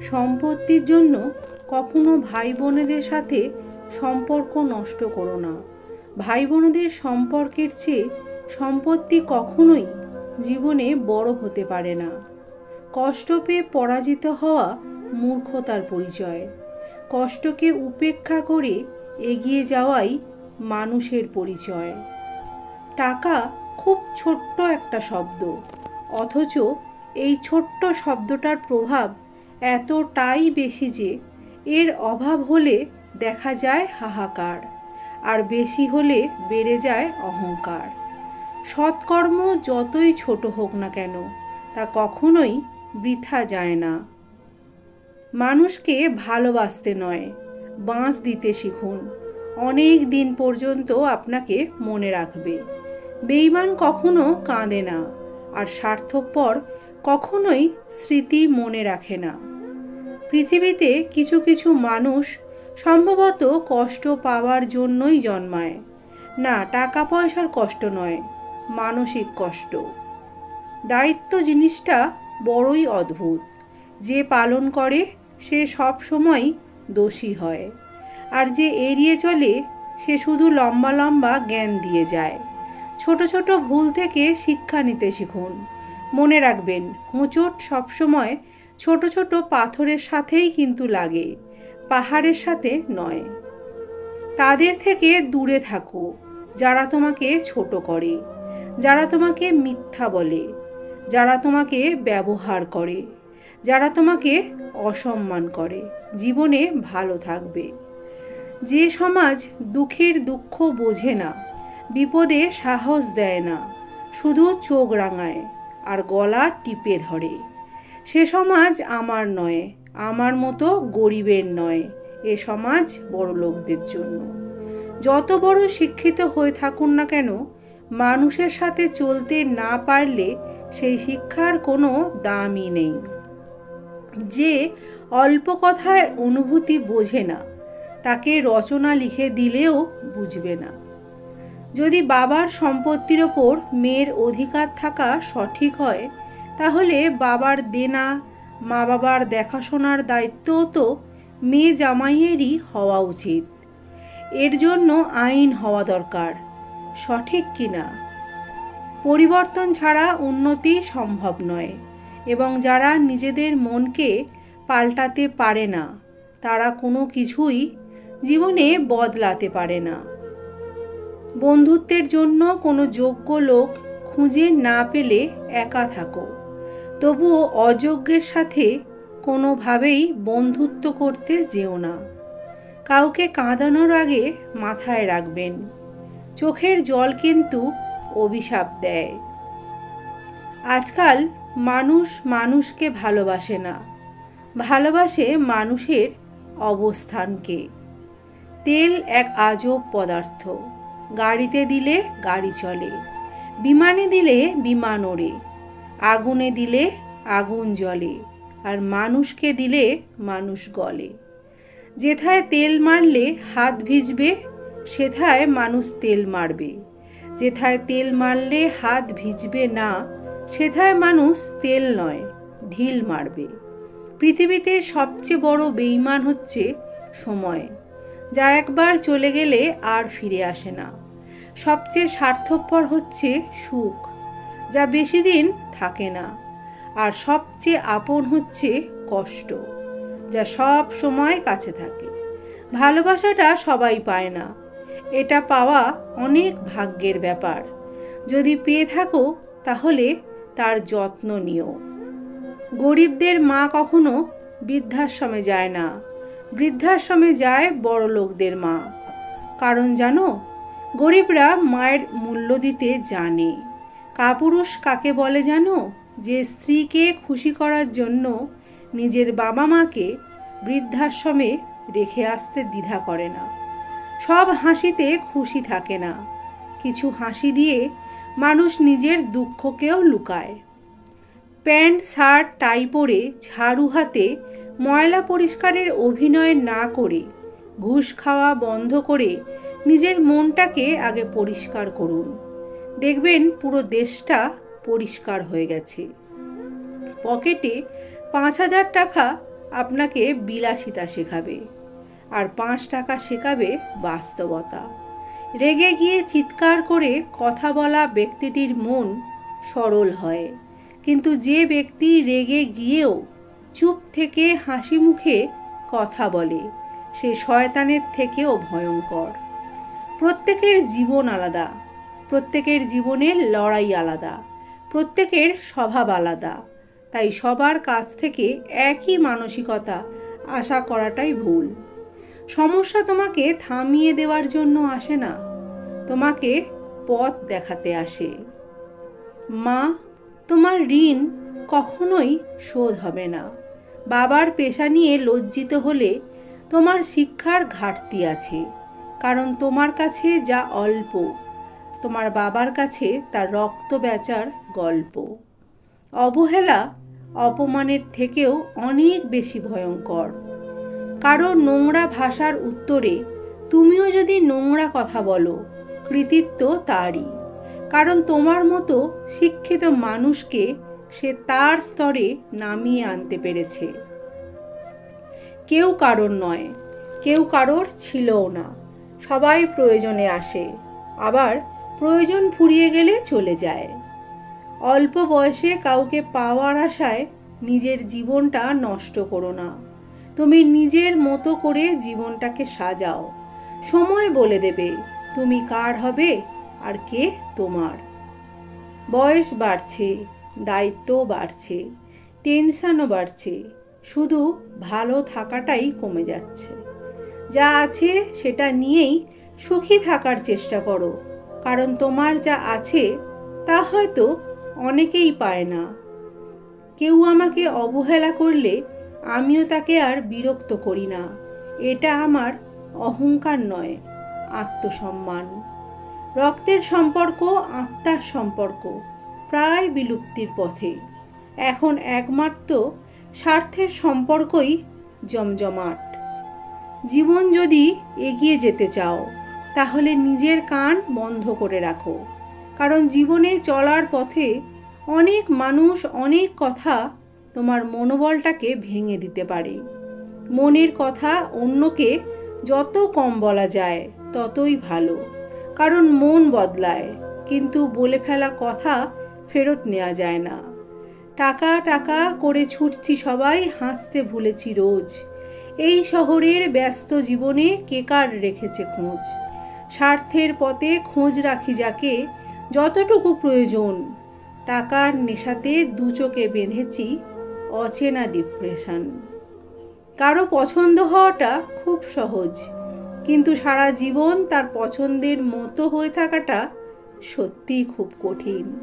সম্পত্তির জন্য কখনো ভাই বোনেদের সাথে সম্পর্ক নষ্ট করো না। ভাই বোনেদের সম্পর্কের চেয়ে সম্পত্তি কখনোই জীবনে বড় হতে পারে না। কষ্ট পেয়ে পরাজিত হওয়া মূর্খতার পরিচয়। কষ্টকে উপেক্ষা করে এগিয়ে যাওয়াই মানুষের পরিচয়। টাকা খুব ছোট্ট একটা শব্দ, অথচ এই ছোট্ট শব্দটার প্রভাব এতটাই বেশি যে এর অভাব হলে দেখা যায় হাহাকার, আর বেশি হলে বেড়ে যায় অহংকার। সৎকর্ম যতই ছোট হোক না কেন, তা কখনোই বৃথা যায় না। মানুষকে ভালোবাসতে নয়, বাঁশ দিতে শিখুন। অনেক দিন পর্যন্ত আপনাকে মনে রাখবে। বেঈমান কখনো কাঁদে না, আর স্বার্থপর কখনোই স্মৃতি মনে রাখে না। পৃথিবীতে কিছু কিছু মানুষ সম্ভবত কষ্ট পাওয়ার জন্যই জন্মায়। না, টাকা পয়সার কষ্ট নয়, মানসিক কষ্ট। দায়িত্ব জিনিসটা বড়ই অদ্ভুত। যে পালন করে সে সব সময় দোষী হয়, আর যে এড়িয়ে চলে সে শুধু লম্বা লম্বা জ্ঞান দিয়ে যায়। ছোট ছোট ভুল থেকে শিক্ষা নিতে শিখুন। মনে রাখবেন, হোঁচট সবসময় ছোট ছোট পাথরের সাথেই কিন্তু লাগে, পাহাড়ের সাথে নয়। তাদের থেকে দূরে থাকো যারা তোমাকে ছোট করে, যারা তোমাকে মিথ্যা বলে, যারা তোমাকে ব্যবহার করে, যারা তোমাকে অসম্মান করে। জীবনে ভালো থাকবে। যে সমাজ দুঃখের দুঃখ বোঝে না, বিপদে সাহস দেয় না, শুধু চোখ রাঙায় আর গলা টিপে ধরে, সে সমাজ আমার নয়, আমার মতো গরিবের নয়। এ সমাজ বড়লোকদের জন্য। যত বড় শিক্ষিত হয়ে থাকুন না কেন, মানুষের সাথে চলতে না পারলে সেই শিক্ষার কোনো দামই নেই। যে অল্প কথায় অনুভূতি বোঝে না, তাকে রচনা লিখে দিলেও বুঝবে না। যদি বাবার সম্পত্তির ওপর মেয়ের অধিকার থাকা সঠিক হয়, তাহলে বাবার দেনা, মা বাবার দেখাশোনার দায়িত্বও তো মেয়ে জামাইয়েরই হওয়া উচিত। এর জন্য আইন হওয়া দরকার, সঠিক কিনা? পরিবর্তন ছাড়া উন্নতি সম্ভব নয়, এবং যারা নিজেদের মনকে পাল্টাতে পারে না, তারা কোনো কিছুই জীবনে বদলাতে পারে না। বন্ধুত্বের জন্য কোনো যোগ্য লোক খুঁজে না পেলে একা থাকো, তবুও অযোগ্যের সাথে কোনোভাবেই বন্ধুত্ব করতে যেও না। কাউকে কাঁদানোর আগে মাথায় রাখবেন, চোখের জল কিন্তু অভিশাপ দেয়। আজকাল মানুষ মানুষকে ভালোবাসে না, ভালোবাসে মানুষের অবস্থানকে। তেল এক আজব পদার্থ। গাড়িতে দিলে গাড়ি চলে, বিমানে দিলে বিমান ওড়ে, আগুনে দিলে আগুন জ্বলে, আর মানুষকে দিলে মানুষ গলে। যেথায় তেল মারলে হাত ভিজবে, সেথায় মানুষ তেল মারবে। যেথায় তেল মারলে হাত ভিজবে না, সেথায় মানুষ তেল নয়, ঢিল মারবে। পৃথিবীতে সবচেয়ে বড় বেঈমান হচ্ছে সময়, যা একবার চলে গেলে আর ফিরে আসে না। সবচেয়ে স্বার্থপর হচ্ছে সুখ, যা বেশি দিন থাকে না। আর সবচেয়ে আপন হচ্ছে কষ্ট, যা সব সময় কাছে থাকে। ভালোবাসাটা সবাই পায় না, এটা পাওয়া অনেক ভাগ্যের ব্যাপার। যদি পেয়ে থাকো, তাহলে তার যত্ন নিও। গরিবদের মা কখনো বৃদ্ধাশ্রমে যায় না, বৃদ্ধাশ্রমে যায় বড় লোকদের মা। কারণ জানো, গরিবরা মায়ের মূল্য দিতে জানে। কাপুরুষ কাকে বলে জানো? যে স্ত্রীকে খুশি করার জন্য নিজের বাবা মাকে বৃদ্ধাশ্রমে রেখে আসতে দ্বিধা করে না। সব হাসিতে খুশি থাকে না, কিছু হাসি দিয়ে মানুষ নিজের দুঃখকেও লুকায়। প্যান্ট শার্ট টাই পরে ঝাড়ু হাতে ময়লা পরিষ্কারের অভিনয় না করে, ঘুষ খাওয়া বন্ধ করে নিজের মনটাকে আগে পরিষ্কার করুন। দেখবেন পুরো দেশটা পরিষ্কার হয়ে গেছে। পকেটে ৫,০০০ টাকা আপনাকে বিলাসিতা শেখাবে, আর 5 টাকা শেখাবে বাস্তবতা। রেগে গিয়ে চিৎকার করে কথা বলা ব্যক্তিটির মন সরল হয়, কিন্তু যে ব্যক্তি রেগে গিয়েও চুপ থেকে হাসি মুখে কথা বলে সে শয়তানের থেকেও ভয়ঙ্কর। প্রত্যেকের জীবন আলাদা, প্রত্যেকের জীবনের লড়াই আলাদা, প্রত্যেকের স্বভাব আলাদা। তাই সবার কাছ থেকে একই মানসিকতা আশা করাটাই ভুল। সমস্যা তোমাকে থামিয়ে দেওয়ার জন্য আসে না, তোমাকে পথ দেখাতে আসে। মা, তোমার ঋণ কখনোই শোধ হবে না। বাবার পেশা নিয়ে লজ্জিত হলে তোমার শিক্ষার ঘাটতি আছে, কারণ তোমার কাছে যা অল্প তোমার বাবার কাছে তার রক্ত বেচার গল্প। অবহেলা অপমানের থেকেও অনেক বেশি ভয়ঙ্কর। কারো নোংরা ভাষার উত্তরে তুমিও যদি নোংরা কথা বলো, কৃতিত্ব তারই, কারণ তোমার মতো শিক্ষিত মানুষকে সে তার স্তরে নামিয়ে আনতে পেরেছে। কেউ কারোর নয়, কেউ কারোর ছিলও না। সবাই প্রয়োজনে আসে, আবার প্রয়োজন ফুরিয়ে গেলে চলে যায়। অল্প বয়সে কাউকে পাওয়ার আশায় নিজের জীবনটা নষ্ট করো না। তুমি নিজের মতো করে জীবনটাকে সাজাও। সময় বলে দেবে তুমি কার হবে আর কে তোমার। বয়স বাড়ছে, দায়িত্ব বাড়ছে, টেনশনও বাড়ছে, শুধু ভালো থাকাটাই কমে যাচ্ছে। যা আছে সেটা নিয়েই সুখী থাকার চেষ্টা করো, কারণ তোমার যা আছে তা হয়তো অনেকেই পায় না। কেউ আমাকে অবহেলা করলে আমিও তাকে আর বিরক্ত করি না। এটা আমার অহংকার নয়, আত্মসম্মান। রক্তের সম্পর্ক, আত্মার সম্পর্ক প্রায় বিলুপ্তির পথে। এখন একমাত্র স্বার্থের সম্পর্কই জমজমাট। জীবন যদি এগিয়ে যেতে চাও তাহলে নিজের কান বন্ধ করে রাখো, কারণ জীবনে চলার পথে অনেক মানুষ অনেক কথা তোমার মনোবলটাকে ভেঙে দিতে পারে। মনের কথা অন্যকে যত কম বলা যায় ততই ভালো, কারণ মন বদলায় কিন্তু বলে ফেলা কথা ফেরত নেওয়া যায় না। টাকা টাকা করে ছুটছি সবাই, হাসতে ভুলেছি রোজ। এই শহরের ব্যস্ত জীবনে কে কার রেখেছে খোঁজ। স্বার্থের পথে খোঁজ রাখি যাকে, যতটুকু প্রয়োজন। টাকার নেশাতে দু চোখে বেঁধেছি অচেনা ডিপ্রেশন। কারো পছন্দ হওয়াটা খুব সহজ, কিন্তু সারা জীবন তার পছন্দের মতো হয়ে থাকাটা সত্যিই খুব কঠিন।